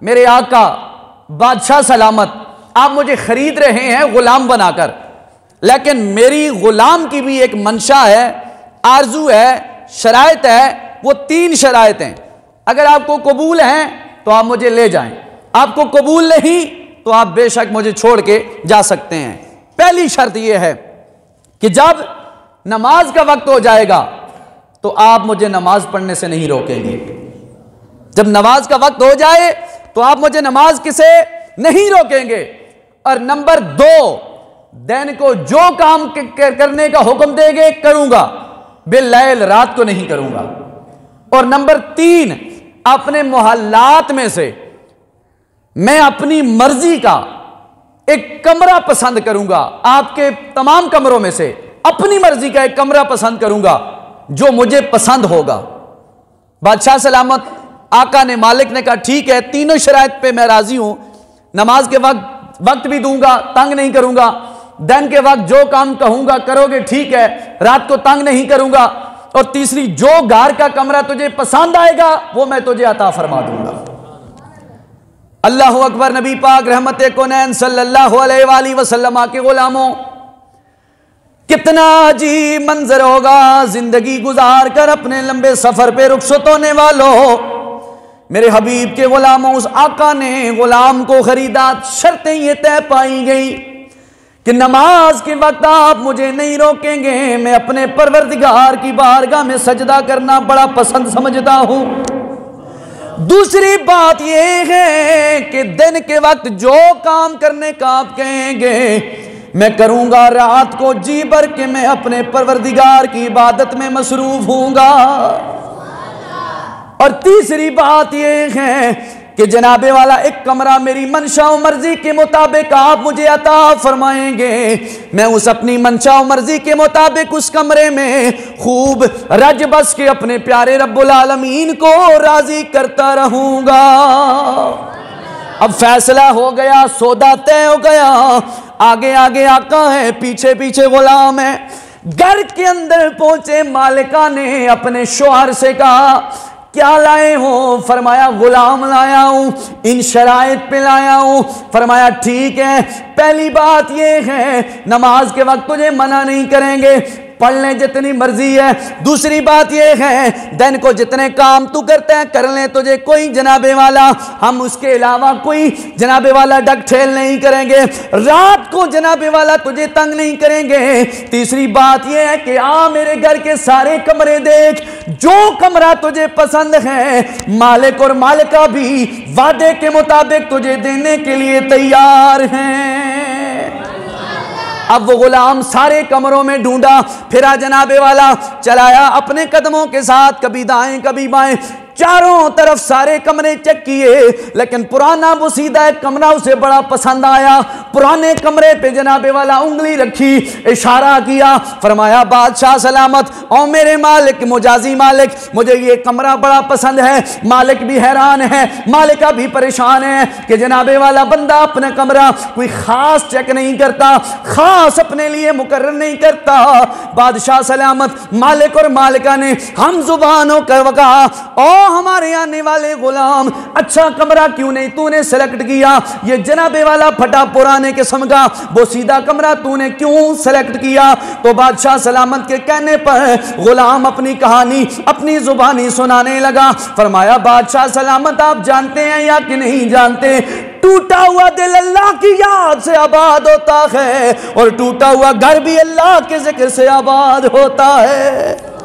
मेरे आका बादशाह सलामत, आप मुझे खरीद रहे हैं गुलाम बनाकर, लेकिन मेरी गुलाम की भी एक मंशा है, आरजू है, शराइत है। वो 3 शराइत हैं। अगर आपको कबूल हैं तो आप मुझे ले जाएं, आपको कबूल नहीं तो आप बेशक मुझे छोड़ के जा सकते हैं। पहली शर्त यह है कि जब नमाज का वक्त हो जाएगा तो आप मुझे नमाज पढ़ने से नहीं रोकेंगे। जब नमाज का वक्त हो जाए तो आप मुझे नमाज किसे नहीं रोकेंगे। और नंबर 2, दिन को जो काम करने का हुक्म देंगे करूंगा, बिल्लैल रात को नहीं करूंगा। और नंबर 3, अपने मोहल्लात में से मैं अपनी मर्जी का एक कमरा पसंद करूंगा, आपके तमाम कमरों में से अपनी मर्जी का एक कमरा पसंद करूंगा जो मुझे पसंद होगा। बादशाह सलामत आका ने, मालिक ने कहा ठीक है, तीनों शराइत पे मैं राजी हूं। नमाज के वक्त भी दूंगा, तंग नहीं करूंगा। दिन के वक्त जो काम कहूंगा करोगे, ठीक है, रात को तंग नहीं करूंगा। और तीसरी, जो घर का कमरा तुझे पसंद आएगा वो मैं तुझे अता फरमा दूंगा। अल्लाह अकबर। नबी पाक रहमत कौनैन सल्लल्लाहु अलैहि वसल्लम के गुलामों, कितना अजीब मंजर होगा जिंदगी गुजार कर अपने लंबे सफर पे रुखसत होने वालों। मेरे हबीब के गुलामों, उस आका ने गुलाम को खरीदा। शर्तें ये तय पाई गई कि नमाज के वक्त आप मुझे नहीं रोकेंगे, मैं अपने परवरदिगार की बारगाह में सजदा करना बड़ा पसंद समझता हूं। दूसरी बात यह है कि दिन के वक्त जो काम करने का आप कहेंगे मैं करूंगा, रात को जी भर के मैं अपने परवरदिगार की इबादत में मसरूफ हूंगा। और तीसरी बात यह है कि जनाबे वाला एक कमरा मेरी मंशा और मर्जी के मुताबिक आप मुझे अता फरमाएंगे, मैं उस अपनी मंशा और मर्जी के मुताबिक उस कमरे में खूब रज बस के अपने प्यारे रब्बुल आलमीन को राजी करता रहूंगा। अब फैसला हो गया, सौदा तय हो गया। आगे आगे आका है, पीछे पीछे गुलाम है। घर के अंदर पहुंचे, मालिका ने अपने शौहर से कहा क्या लाए हो? फरमाया गुलाम लाया हूं, इन शराइत पे लाया हूं। फरमाया ठीक है, पहली बात यह है नमाज के वक्त तुझे मना नहीं करेंगे, पढ़ ले जितनी मर्जी है। दूसरी बात यह है दिन को जितने काम तू करता है कर ले, तुझे कोई जनाबे वाला, हम उसके अलावा कोई जनाबे वाला डग ठेल नहीं करेंगे। रात को जनाबे वाला तुझे तंग नहीं करेंगे। तीसरी बात यह है कि आ मेरे घर के सारे कमरे देख, जो कमरा तुझे पसंद है मालिक और मालिका भी वादे के मुताबिक तुझे देने के लिए तैयार हैं। अब वो गुलाम सारे कमरों में ढूंढा फिरा, जनाबे वाला चलाया अपने कदमों के साथ, कभी दाएं कभी बाएं, चारों तरफ सारे कमरे चेक किए, लेकिन पुराना बुसीदा एक कमरा उसे बड़ा पसंद आया। पुराने कमरे पे जनाबे वाला उंगली रखी, इशारा किया, फरमाया बादशाह सलामत और मेरे मालिक मुजाजी मालिक, मुझे ये कमरा बड़ा पसंद है। मालिक भी हैरान है, मालिका भी परेशान है कि जनाबे वाला बंदा अपना कमरा कोई खास चेक नहीं करता, खास अपने लिए मुकर्रर नहीं करता। बादशाह सलामत मालिक और मालिका ने हम जुबानों का कहा, ओ हमारे आने वाले गुलाम, अच्छा कमरा क्यों नहीं तूने सेलेक्ट किया? ये जनाबे वाला फटा पुराने किस्म का वो सीधा कमरा तूने क्यों सेलेक्ट किया? तो बादशाह सलामत के कहने पर गुलाम अपनी कहानी अपनी जुबानी सुनाने लगा। फरमाया बादशाह सलामत आप जानते हैं या कि नहीं जानते, टूटा हुआ दिल अल्लाह की याद से आबाद होता है और टूटा हुआ घर भी अल्लाह के जिक्र से आबाद होता है।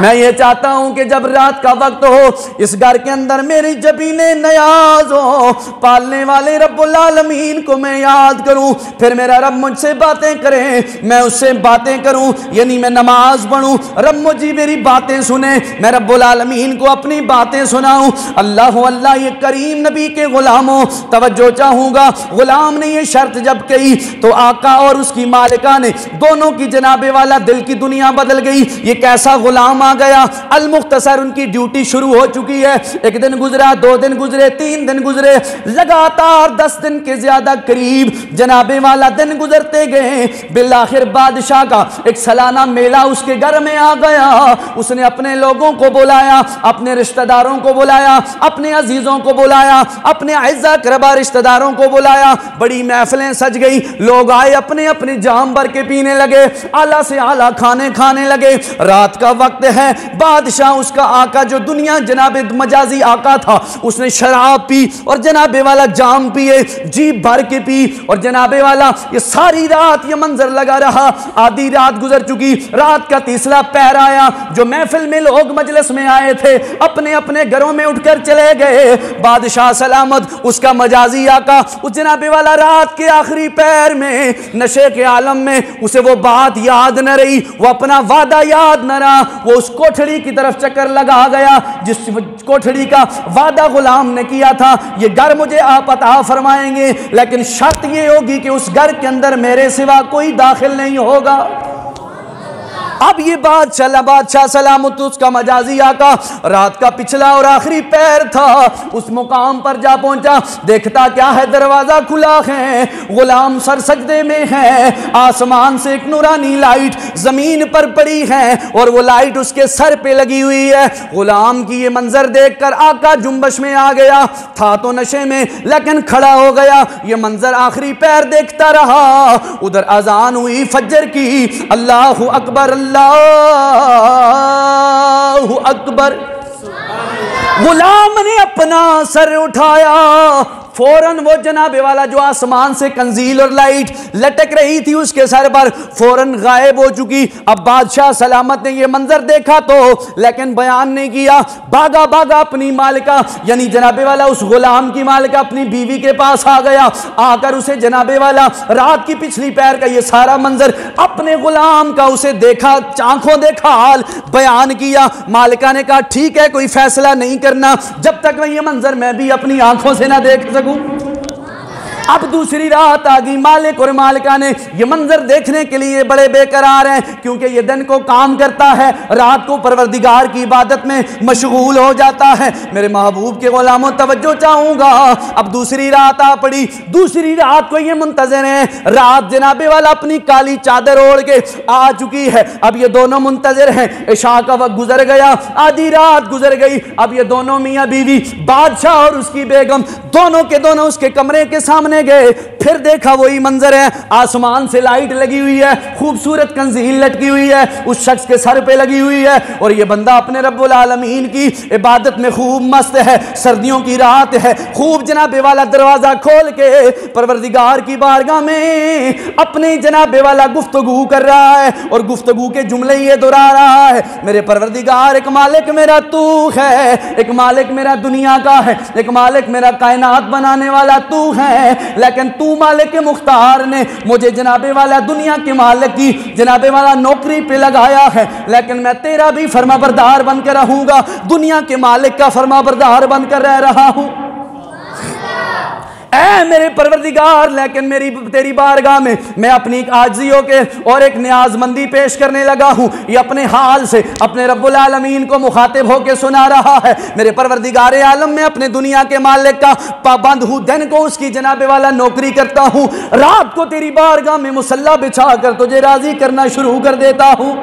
मैं ये चाहता हूं कि जब रात का वक्त हो, इस घर के अंदर मेरी जबीने नयाज हो, पालने वाले रब्बुल आलमीन को मैं याद करूं, फिर मेरा रब मुझसे बातें करे, मैं उससे बातें करूं, यानी मैं नमाज पढ़ूं, रब मुझे मेरी बातें सुने, मैं रब्बुल आलमीन को अपनी बातें सुनाऊं। अल्लाह अल्लाह, ये करीम नबी के गुलामों तवज्जो चाहूंगा। गुलाम ने ये शर्त जब कही तो आका और उसकी मालिका ने दोनों की जनाबे वाला दिल की दुनिया बदल गई। ये कैसा गुलाम आ गया। अल मुख्तसर उनकी ड्यूटी शुरू हो चुकी है। एक दिन गुजरा, 2 दिन गुजरे, 3 दिन गुजरे, लगातार 10 दिन के ज्यादा करीब जनाबे वाला दिन गुजरते गए। बिलाखिर बादशाह का एक सालाना मेला उसके घर में आ गया। उसने अपने लोगों को बुलाया, अपने रिश्तेदारों को बुलाया, अपने अजीजों को बुलाया, अपने अज़्ज़ा क़रबा रिश्तेदारों को बुलाया। बड़ी महफिलें सज गई, लोग आए, अपने अपने जाम भर के पीने लगे, आला से आला खाने खाने लगे। रात का वक्त है, बादशाह उसका आका जो दुनिया जनाबे मजाजी आका था, उसने शराब पी और जनाबे वाला जाम पिए, जीप भर के पी और जनाबे वाला ये सारी रात ये मंजर लगा रहा। आधी रात गुजर चुकी, रात का तीसरा पहर आया। जो महफिल में लोग मजलिस में आए थे अपने अपने घरों में उठकर चले गए। बादशाह सलामत उसका मजाजी आका उस जनाबे वाला रात के आखिरी पैर में नशे के आलम में उसे वो बात याद न रही, वो अपना वादा याद न रहा। वो उस कोठड़ी की तरफ चक्कर लगा गया जिस कोठड़ी का वादा गुलाम ने किया था, ये घर मुझे आप अता फरमाएंगे, लेकिन शर्त ये होगी कि उस घर के अंदर मेरे सिवा कोई दाखिल नहीं होगा। अब ये बादशाह सलामत उसका मजाजी आका रात का पिछला और आखिरी पैर था, उस मुकाम पर जा पहुंचा। देखता क्या है, दरवाजा खुला है, गुलाम सर सजदे में है। आसमान से एक नूरानी लाइट जमीन पर पड़ी है और वो लाइट उसके सर पे लगी हुई है। गुलाम की ये मंजर देखकर आका जुम्बश में आ गया। था तो नशे में लेकिन खड़ा हो गया। ये मंजर आखिरी पैर देखता रहा। उधर अजान हुई फजर की, अल्लाहु अकबर अल्लाहु अकबर। गुलाम ने अपना सर उठाया, फौरन वो जनाबे वाला जो आसमान से कंजील और लाइट लटक रही थी उसके सर पर फौरन गायब हो चुकी। अब बादशाह सलामत ने ये मंजर देखा तो लेकिन बयान नहीं किया। भागा भागा अपनी मालिका यानी जनाबे वाला उस गुलाम की मालिका अपनी बीवी के पास आ गया। आकर उसे जनाबे वाला रात की पिछली पैर का ये सारा मंजर अपने गुलाम का उसे देखा, आंखों देखा हाल बयान किया। मालिका ने कहा ठीक है, कोई फैसला नहीं करना जब तक मैं ये मंजर मैं भी अपनी आंखों से ना देख सकूं। अब दूसरी रात आ गई। मालिक और मालिका ने ये मंजर देखने के लिए बड़े बेकरार हैं, क्योंकि ये दिन को काम करता है, रात को परवरदिगार की इबादत में मशगूल हो जाता है। मेरे महबूब के गुलामों तवज्जो चाहूंगा। अब दूसरी रात आ पड़ी। दूसरी रात को ये मुंतजर हैं। रात जनाबे वाला अपनी काली चादर ओढ़ के आ चुकी है। अब ये दोनों मुंतजर हैं। इशा का वक्त गुजर गया, आधी रात गुजर गई। अब ये दोनों मियाँ बीवी बादशाह और उसकी बेगम दोनों के दोनों उसके कमरे के सामने गए। फिर देखा वही मंजर है, आसमान से लाइट लगी हुई है, खूबसूरत कंजील लटकी हुई है, उस शख्स के सर पे लगी हुई है और ये बंदा अपने रब्बुल आलमीन की इबादत में खूब मस्त है। सर्दियों की रात है, खूब जनाबे वाला दरवाजा खोल के परवरदिगार की बारगाह में अपने जनाबे वाला गुफ्तगू कर रहा है और गुफ्तगू के जुमले ये दोहरा रहा है, मेरे परवरदिगार एक मालिक मेरा तू है, एक मालिक मेरा दुनिया का है, एक मालिक मेरा कायनात बनाने वाला तू है, लेकिन तू मालिक मुख्तार ने मुझे जनाबे वाला दुनिया के मालिक की जनाबे वाला नौकरी पे लगाया है, लेकिन मैं तेरा भी फरमाबरदार बनकर रहूंगा, दुनिया के मालिक का फरमाबरदार बनकर रह रहा हूं। ऐ मेरे परवरदिगार, लेकिन मेरी तेरी बारगाह में मैं अपनी आजियों के और एक न्याजमंदी पेश करने लगा हूं। ये अपने हाल से अपने रब्बुल आलमीन को मुखातिब होकर सुना रहा है। मेरे परवरदिगार आलम में अपने दुनिया के मालिक का पाबंद हूं, दिन को उसकी जनाबे वाला नौकरी करता हूं, रात को तेरी बारगाह में मुसल्ला बिछा कर तुझे राजी करना शुरू कर देता हूं।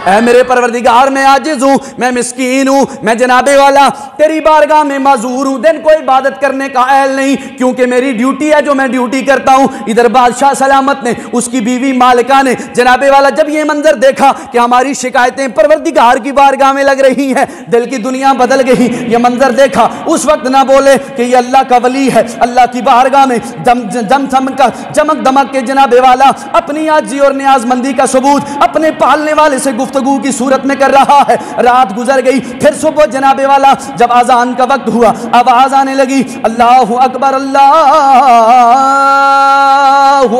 ऐ मेरे परवरदिगार, मैं आजिज हूँ, मैं मिस्कीन हूँ, मैं जनाबे वाला तेरी बारगाह में माजूर हूँ, दिन को इबादत करने का अहल नहीं, क्योंकि मेरी ड्यूटी है जो मैं ड्यूटी करता हूँ। इधर बादशाह सलामत ने उसकी बीवी मालिका ने जनाबे वाला जब ये मंजर देखा कि हमारी शिकायतें परवरदिगार की बारगाह में लग रही हैं, दिल की दुनिया बदल गई। ये मंजर देखा, उस वक्त ना बोले कि ये अल्लाह का वली है, अल्लाह की बारगाह में चमक दमक के जनाबे वाला अपनी आजी और न्याजमंदी का सबूत अपने पालने वाले से गुफ्तगू की सूरत में कर रहा है। रात गुजर गई, फिर सुबह जनाबे वाला जब आजान का वक्त हुआ, आवाज आने लगी, अल्लाहु अकबर अल्लाहु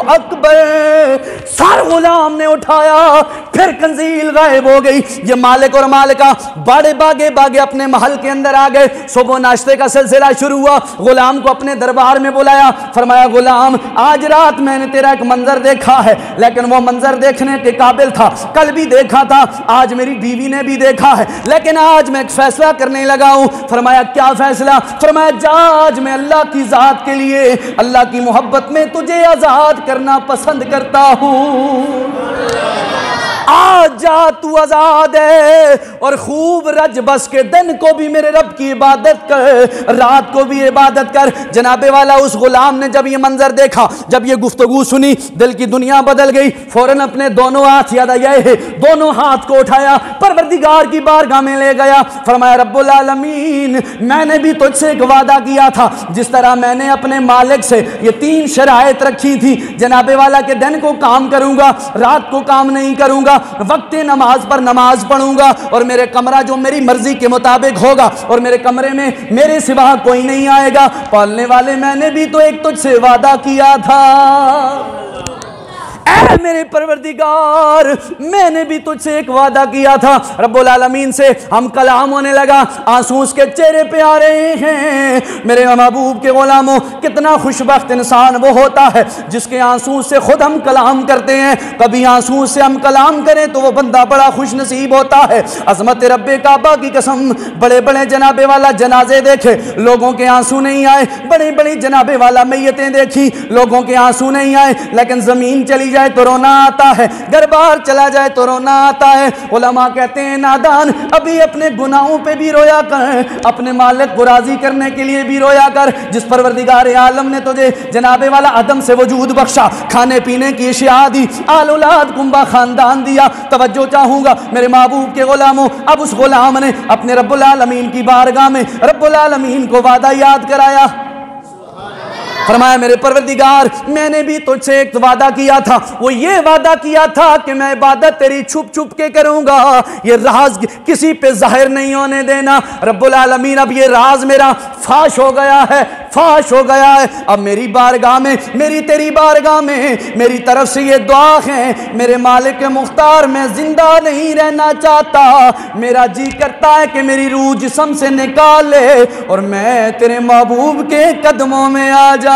अकबर। सर गुलाम ने उठाया, फिर कंजील गायब हो गई। ये मालिक और मालिका बड़े भागे भागे अपने महल के अंदर आ गए। सुबह नाश्ते का सिलसिला शुरू हुआ। गुलाम को अपने दरबार में बुलाया, फरमाया गुलाम आज रात मैंने तेरा एक मंजर देखा है, लेकिन वो मंजर देखने के काबिल था, कल भी देखा था, आज मेरी बीवी ने भी देखा है, लेकिन आज मैं एक फैसला करने लगा हूं। फरमाया क्या फैसला? फरमाया जा, आज मैं अल्लाह की जात के लिए, अल्लाह की मोहब्बत में तुझे आजाद करना पसंद करता हूं। आज जा, तू आजाद है और खूब रज बस के दिन को भी मेरे रब की इबादत कर, रात को भी इबादत कर। जनाबे वाला उस गुलाम ने जब ये मंजर देखा, जब ये गुफ्तगू सुनी, दिल की दुनिया बदल गई। फौरन अपने दोनों हाथ याद आए, दोनों हाथ को उठाया, परवरदिगार की बारगाह में ले गया। फरमाया रब्बुल आलमीन, मैंने भी तुझसे एक वादा किया था, जिस तरह मैंने अपने मालिक से ये 3 शराइत रखी थी, जनाबे वाला के दिन को काम करूंगा, रात को काम नहीं करूंगा, वक्त नमाज पर नमाज पढ़ूंगा, और मेरे कमरा जो मेरी मर्जी के मुताबिक होगा, और मेरे कमरे में मेरे सिवा कोई नहीं आएगा। पालने वाले, मैंने भी तो एक तुझसे वादा किया था, ऐ मेरे परवरदिगार, मैंने भी तुझसे एक वादा किया था। रब्बुल आलमीन से हम कलाम होने लगा, आंसू उसके चेहरे पे आ रहे हैं। मेरे महबूब के गुलामों, कितना खुशबख्त इंसान वो होता है जिसके आंसू से खुद हम कलाम करते हैं। कभी आंसू से हम कलाम करें तो वो बंदा बड़ा खुश नसीब होता है। अज़मत रब्बे काबा की कसम, बड़े बड़े जनाबे वाला जनाजे देखे, लोगों के आंसू नहीं आए। बड़े बड़े जनाबे वाला मैयतें देखी, लोगों के आंसू नहीं आए। लेकिन जमीन चली जाए तो रोना आता है, घर बार चला जाए तो रोना आता है। उलमा कहते हैं नादान, अभी अपने गुनाहों पे भी रोया कर, अपने मालिक को राजी करने के लिए भी रोया कर। जिस परवरदिगार आलम ने तुझे जनाबे वाला अदम से वजूद बख्शा, खाने पीने की अशिया दी, आल औलाद कुंबा खानदान दिया। तवज्जो चाहूंगा मेरे महबूब के गुलामों, अब उस गुलाम ने अपने रब्बुल आलमीन की बारगाह में रब्बुल आलमीन को वादा याद कराया। फरमाया मेरे परवरदिगार, मैंने भी तुझसे एक वादा किया था, वो ये वादा किया था कि मैं इबादत तेरी छुप छुप के करूंगा, ये राज किसी पे जाहिर नहीं होने देना। रब्बुल आलमीन, अब ये राज मेरा फाश हो गया है, फाश हो गया है। अब मेरी बारगाह में, मेरी तेरी बारगाह में मेरी तरफ से ये दुआ है, मेरे मालिक मुख्तार, मैं जिंदा नहीं रहना चाहता, मेरा जी करता है कि मेरी रूह जिस्म से निकाल ले और मैं तेरे महबूब के कदमों में आ जाऊं।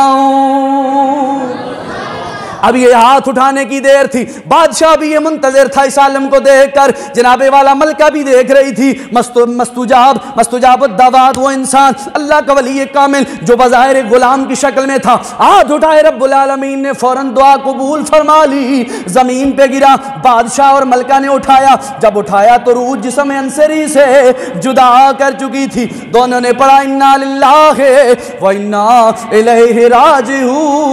अब ये हाथ उठाने की देर थी। बादशाह भी ये मुंतजर था इस आलम को देखकर, जनाबे वाला मलका भी देख रही थी। मस्तुजाब दावात, वो इंसान अल्लाह का वली कामिल जो बज़ाहिर गुलाम की शक्ल में था, हाथ उठाए रब्बुल आलमीन ने फौरन दुआ कबूल फरमा ली। जमीन पे गिरा, बादशाह और मलका ने उठाया। जब उठाया तो रूह जिस्म अंसरी से जुदा कर चुकी थी। दोनों ने पढ़ा इन्ना लिल्लाहि व इन्ना इलैहि राजिऊन।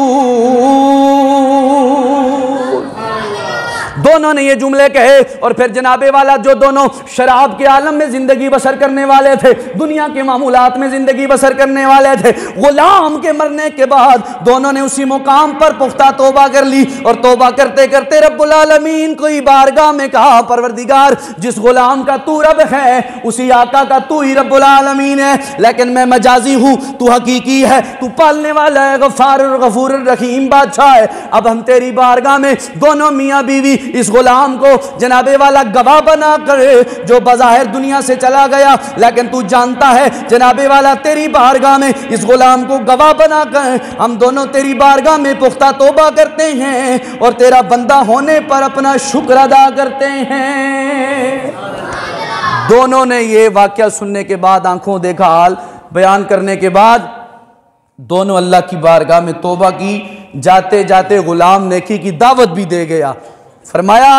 दोनों ने ये जुमले कहे और फिर जनाबे वाला जो दोनों शराब के आलम में जिंदगी बसर करने वाले थे, दुनिया के मामूलात में जिंदगी बसर करने वाले थे, गुलाम के मरने के बाद दोनों ने उसी मुकाम पर पुख्ता तौबा कर ली। और तौबा करते करते रब्बुल आलमीन को बारगाह में कहा, परवरदिगार, जिस गुलाम का तू रब है, उसी आका का तू ही रब्बुल आलमीन है, लेकिन मैं मजाजी हूँ, तू हकीकी है, तू पालने वाला है, गफ्फार और गफूर रहीम बादशाह है। अब हम तेरी बारगाह में दोनों मियाँ बीवी इस गुलाम को जनाबे वाला गवाह बना कर, जो बज़ाहिर दुनिया से चला गया, लेकिन तू जानता है जनाबे वाला तेरी बारगाह में इस गुलाम को गवाह बना कर हम दोनों तेरी बारगाह में पुख्ता तौबा करते हैं और तेरा बंदा होने पर अपना शुक्र अदा करते हैं। दोनों ने ये वाकया सुनने के बाद, आंखों देखा हाल बयान करने के बाद, दोनों अल्लाह की बारगाह में तौबा की। जाते जाते गुलाम नेकी की दावत भी दे गया। फरमाया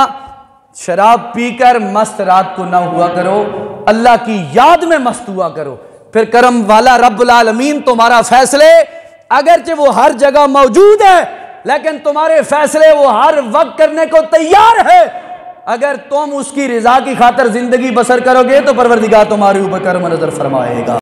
शराब पीकर मस्त रात को ना हुआ करो, अल्लाह की याद में मस्त हुआ करो, फिर करम वाला रब्बुल आलमीन तुम्हारा फैसले अगरचे वो हर जगह मौजूद है, लेकिन तुम्हारे फैसले वो हर वक्त करने को तैयार है। अगर तुम उसकी रिजा की खातिर जिंदगी बसर करोगे तो परवरदिगार तुम्हारे ऊपर करम नजर फरमाएगा।